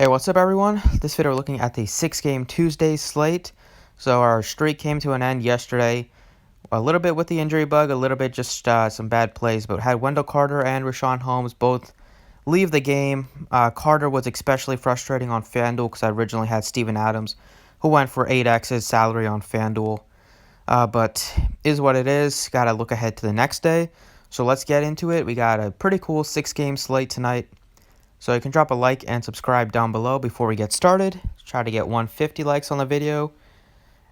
Hey, what's up everyone? This video we're looking at the 6-game Tuesday slate. So our streak came to an end yesterday. A little bit with the injury bug, a little bit just some bad plays, but had Wendell Carter and Rashawn Holmes both leave the game. Carter was especially frustrating on Fanduel because I originally had Steven Adams, who went for 8x's salary on Fanduel. But is what it is. Got to look ahead to the next day. So let's get into it. We got a pretty cool 6-game slate tonight. So you can drop a like and subscribe down below before we get started. Try to get 150 likes on the video.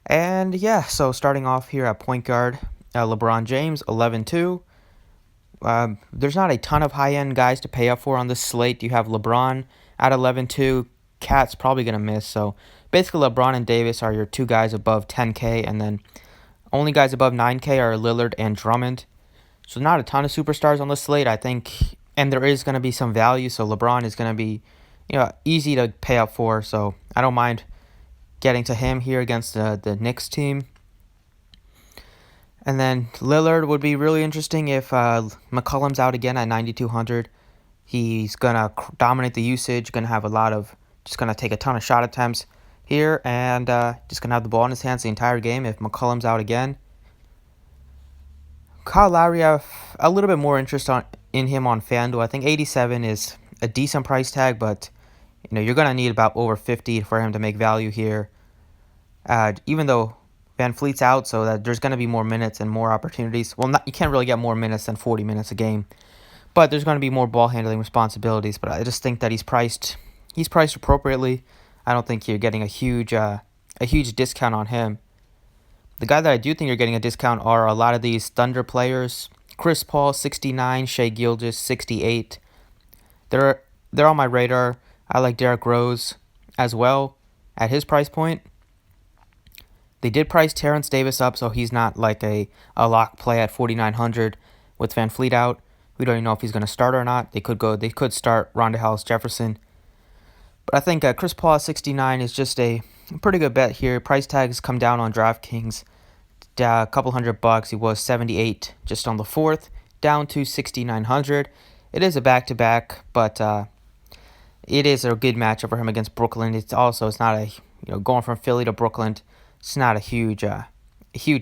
And yeah, so starting off here at point guard, LeBron James, 11-2. There's not a ton of high-end guys to pay up for on this slate. You have LeBron at 11-2. Cat's probably going to miss. So basically LeBron and Davis are your two guys above 10K. And then only guys above 9K are Lillard and Drummond. So not a ton of superstars on the slate, I think. And there is going to be some value, so LeBron is going to be, easy to pay up for. So I don't mind getting to him here against the Knicks team. And then Lillard would be really interesting if McCollum's out again at 9,200. He's going to dominate the usage, going to take a ton of shot attempts here, and just going to have the ball in his hands the entire game if McCollum's out again. Kyle Lowry, I have a little bit more interest in him on FanDuel. I think 87 is a decent price tag, but you're going to need about over 50 for him to make value here. Even though Van Fleet's out, so that there's going to be more minutes and more opportunities. Well, you can't really get more minutes than 40 minutes a game, but there's going to be more ball handling responsibilities. But I just think that he's priced appropriately. I don't think you're getting a huge discount on him. The guy that I do think you're getting a discount are a lot of these Thunder players. Chris Paul, 69. Shai Gilgeous, 68. They're on my radar. I like Derrick Rose as well at his price point. They did price Terrence Davis up, so he's not like a lock play at 4,900 with Van Fleet out. We don't even know if he's going to start or not. They could start Rondae Hollis-Jefferson. But I think Chris Paul at 69 is just a pretty good bet here. Price tags come down on Draftkings. A couple $100. He was 78 just on the 4th, down to 6,900. It is a back-to-back, but it is a good matchup for him against Brooklyn. It's not a going from Philly to Brooklyn. It's not a huge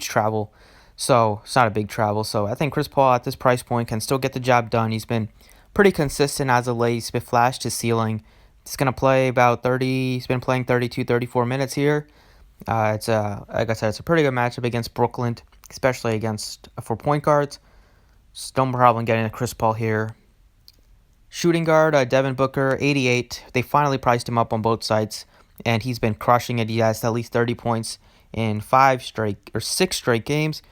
travel, so it's not a big travel. So I think Chris Paul at this price point can still get the job done. He's been pretty consistent as of late. He's been flashed his ceiling. He's going to play about 30. He's been playing 32, 34 minutes here. Like I said, it's a pretty good matchup against Brooklyn, especially for point guards. So no problem getting a Chris Paul here. Shooting guard, Devin Booker, 88. They finally priced him up on both sides, and he's been crushing it. He has at least 30 points in 6 straight games,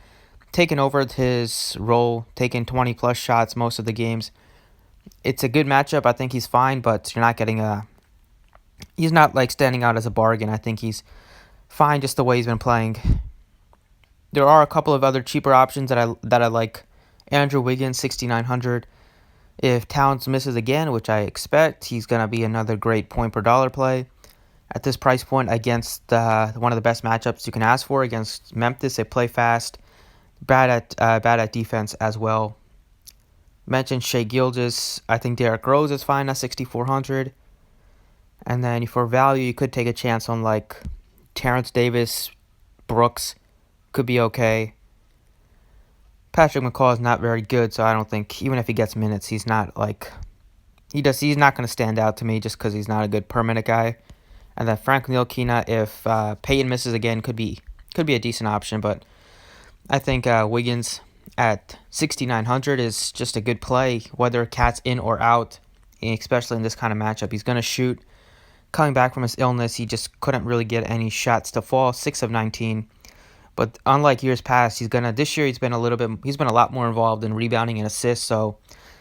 taking over his role, taking 20-plus shots most of the games. It's a good matchup. I think he's fine, but you're not getting he's not like standing out as a bargain. I think he's fine just the way he's been playing. There are a couple of other cheaper options that I like. Andrew Wiggins, 6,900. If Towns misses again, which I expect, he's going to be another great point per dollar play. At this price point against one of the best matchups you can ask for against Memphis, they play fast, bad at defense as well. Mentioned Shai Gilgeous. I think Derrick Rose is fine at 6,400. And then for value, you could take a chance on like Terrence Davis, Brooks, could be okay. Patrick McCaw is not very good, so I don't think even if he gets minutes, he's not going to stand out to me just because he's not a good per minute guy. And then Frank Ntilikina, if Payton misses again, could be a decent option, but I think Wiggins at 6,900 is just a good play, whether Cat's in or out, especially in this kind of matchup. He's going to shoot. Coming back from his illness, he just couldn't really get any shots to fall, 6 of 19. But unlike years past, this year he's been a lot more involved in rebounding and assists, so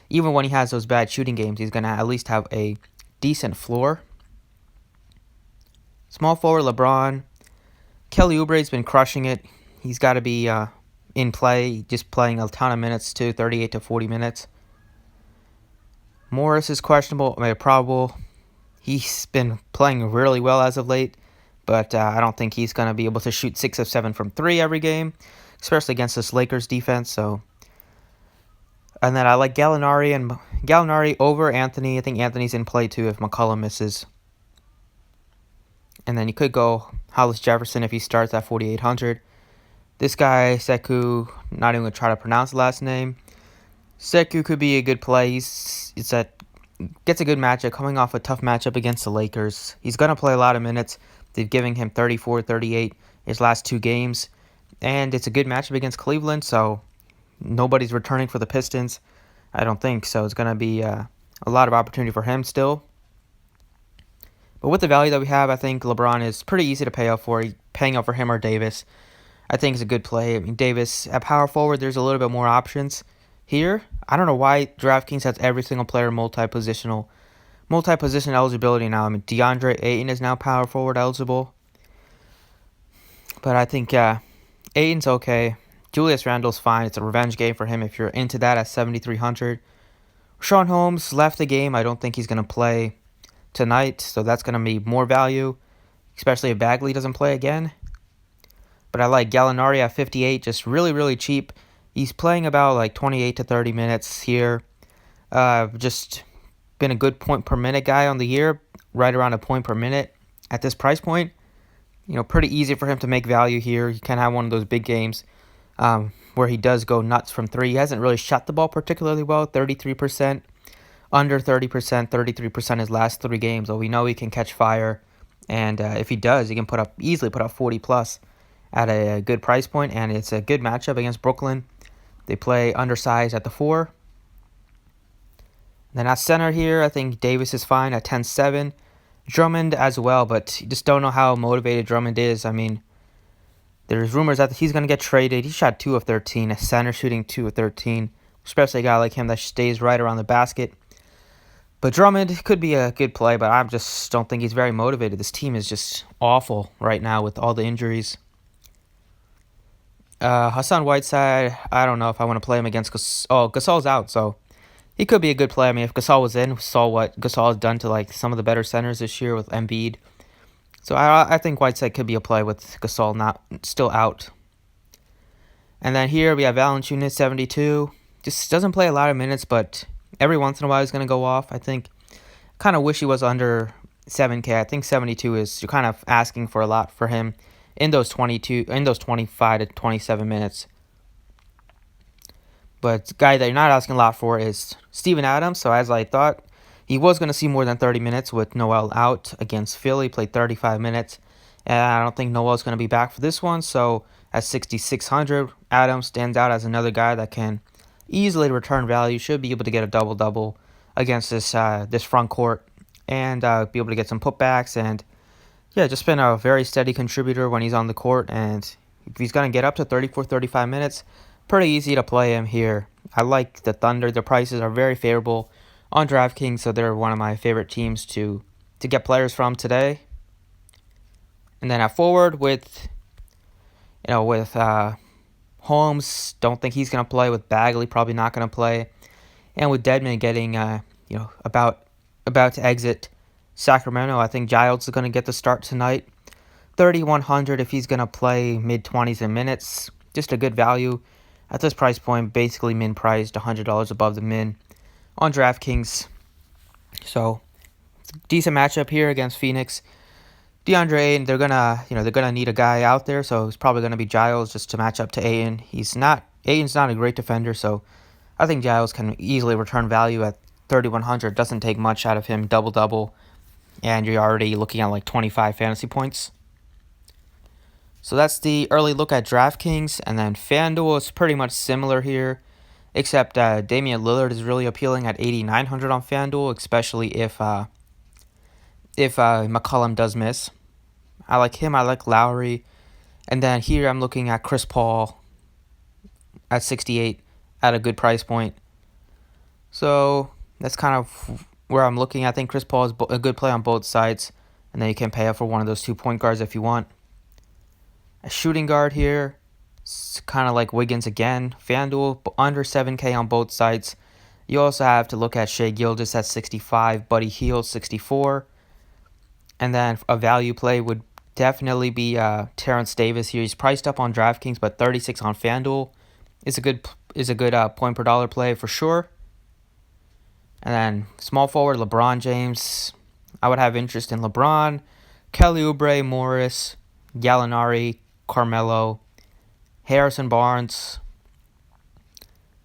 even when he has those bad shooting games, he's going to at least have a decent floor. Small forward LeBron. Kelly Oubre's been crushing it. He's got to be in play, just playing a ton of minutes too, 38 to 40 minutes. Morris is questionable, probable. He's been playing really well as of late, but I don't think he's going to be able to shoot 6 of 7 from 3 every game, especially against this Lakers defense. So, and then I like Gallinari over Anthony. I think Anthony's in play too if McCollum misses. And then you could go Hollis Jefferson if he starts at 4,800. This guy, Sekou, not even going to try to pronounce the last name. Sekou could be a good play. Gets a good matchup, coming off a tough matchup against the Lakers. He's going to play a lot of minutes. They've given him 34, 38 his last 2 games. And it's a good matchup against Cleveland, so nobody's returning for the Pistons. I don't think so. It's going to be a lot of opportunity for him still. But with the value that we have, I think LeBron is pretty easy to pay up for. Paying up for him or Davis, I think is a good play. I mean, Davis at power forward, there's a little bit more options here. I don't know why DraftKings has every single player multi-position eligibility now. I mean, DeAndre Ayton is now power forward eligible. But I think Ayton's okay. Julius Randle's fine. It's a revenge game for him if you're into that at 7,300. Sean Holmes left the game. I don't think he's going to play tonight, so that's going to be more value, especially if Bagley doesn't play again. But I like Gallinari at 58, just really, really cheap. He's playing about like 28 to 30 minutes here. Just been a good point per minute guy on the year, right around a point per minute at this price point. Pretty easy for him to make value here. He can have one of those big games where he does go nuts from 3. He hasn't really shot the ball particularly well, 33%, under 30%, 33% his last 3 games. So we know he can catch fire. And if he does, he can easily put up 40 plus at a good price point, and it's a good matchup against Brooklyn. They play undersized at the 4. Then at center here, I think Davis is fine at 10-7. Drummond as well, but you just don't know how motivated Drummond is. I mean, there's rumors that he's going to get traded. He shot 2 of 13, a center shooting 2 of 13, especially a guy like him that stays right around the basket. But Drummond could be a good play, but I just don't think he's very motivated. This team is just awful right now with all the injuries. Hassan Whiteside, I don't know if I want to play him against Gasol's out, so he could be a good play. I mean, if Gasol was in, we saw what Gasol has done to like some of the better centers this year with Embiid. So I think Whiteside could be a play with Gasol not still out. And then here we have Valanciunas, 72. Just doesn't play a lot of minutes, but every once in a while he's going to go off. I think kind of wish he was under 7K. I think 72 is, you're kind of asking for a lot for him in those 25 to 27 minutes. But the guy that you're not asking a lot for is Steven Adams. So as I thought, he was going to see more than 30 minutes with Noel out against Philly. Played 35 minutes. And I don't think Noel's going to be back for this one. So at 6,600, Adams stands out as another guy that can easily return value. Should be able to get a double-double against this front court. And be able to get some putbacks. And yeah, just been a very steady contributor when he's on the court. And if he's going to get up to 34, 35 minutes, pretty easy to play him here. I like the Thunder. Their prices are very favorable on DraftKings, so they're one of my favorite teams to get players from today. And then at forward with Holmes, don't think he's going to play. With Bagley, probably not going to play. And with Dedmon getting about to exit Sacramento, I think Giles is going to get the start tonight. 3,100 if he's going to play mid-20s in minutes. Just a good value. At this price point, basically min priced, $100 above the min on DraftKings. So, decent matchup here against Phoenix. DeAndre Ayton, they're gonna need a guy out there, so it's probably gonna be Giles just to match up to Ayton. Ayton's not a great defender, so I think Giles can easily return value at 3,100. Doesn't take much out of him, double, and you're already looking at like 25 fantasy points. So that's the early look at DraftKings, and then Fanduel is pretty much similar here, except Damian Lillard is really appealing at 8,900 on Fanduel, especially if McCollum does miss. I like him. I like Lowry, and then here I'm looking at Chris Paul at 68 at a good price point. So that's kind of where I'm looking. I think Chris Paul is a good play on both sides, and then you can pay up for one of those 2 point guards if you want. A shooting guard here, it's kind of like Wiggins again. Fanduel, under 7K on both sides. You also have to look at Shai Gilgeous at 65, Buddy Hield 64. And then a value play would definitely be Terrence Davis here. He's priced up on DraftKings, but 36 on Fanduel is a good point per dollar play for sure. And then small forward LeBron James. I would have interest in LeBron. Kelly Oubre, Morris, Gallinari, Carmelo, Harrison Barnes.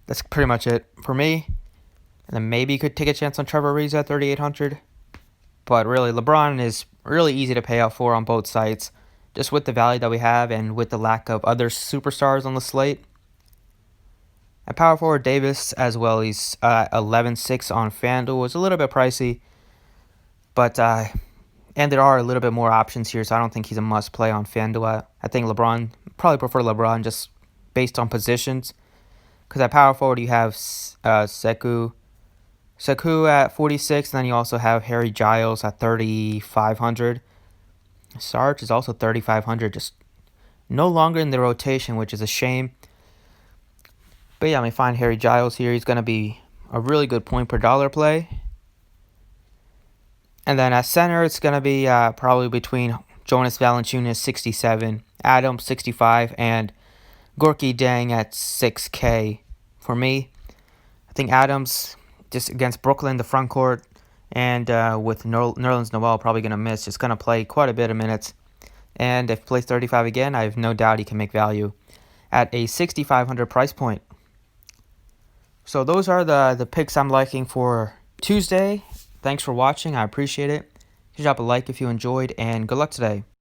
That's pretty much it for me. And then maybe you could take a chance on Trevor Ariza at 3,800. But really, LeBron is really easy to pay out for on both sites, just with the value that we have and with the lack of other superstars on the slate. At power forward, Davis as well. He's 11.6 on FanDuel. It's a little bit pricey, but and there are a little bit more options here, so I don't think he's a must play on FanDuel. I think LeBron, probably prefer LeBron just based on positions. Because at power forward, you have Sekou at 46, and then you also have Harry Giles at 3,500. Sarge is also 3,500, just no longer in the rotation, which is a shame. But yeah, I mean, find Harry Giles here. He's going to be a really good point per dollar play. And then at center, it's going to be probably between Jonas Valanciunas, 67, Adams, 65, and Gorky Dang at 6K. For me, I think Adams, just against Brooklyn, the front court, and with Nerlens Noel probably going to miss, just going to play quite a bit of minutes. And if he plays 35 again, I have no doubt he can make value at a 6,500 price point. So those are the picks I'm liking for Tuesday. Thanks for watching. I appreciate it. Drop a like if you enjoyed, and good luck today.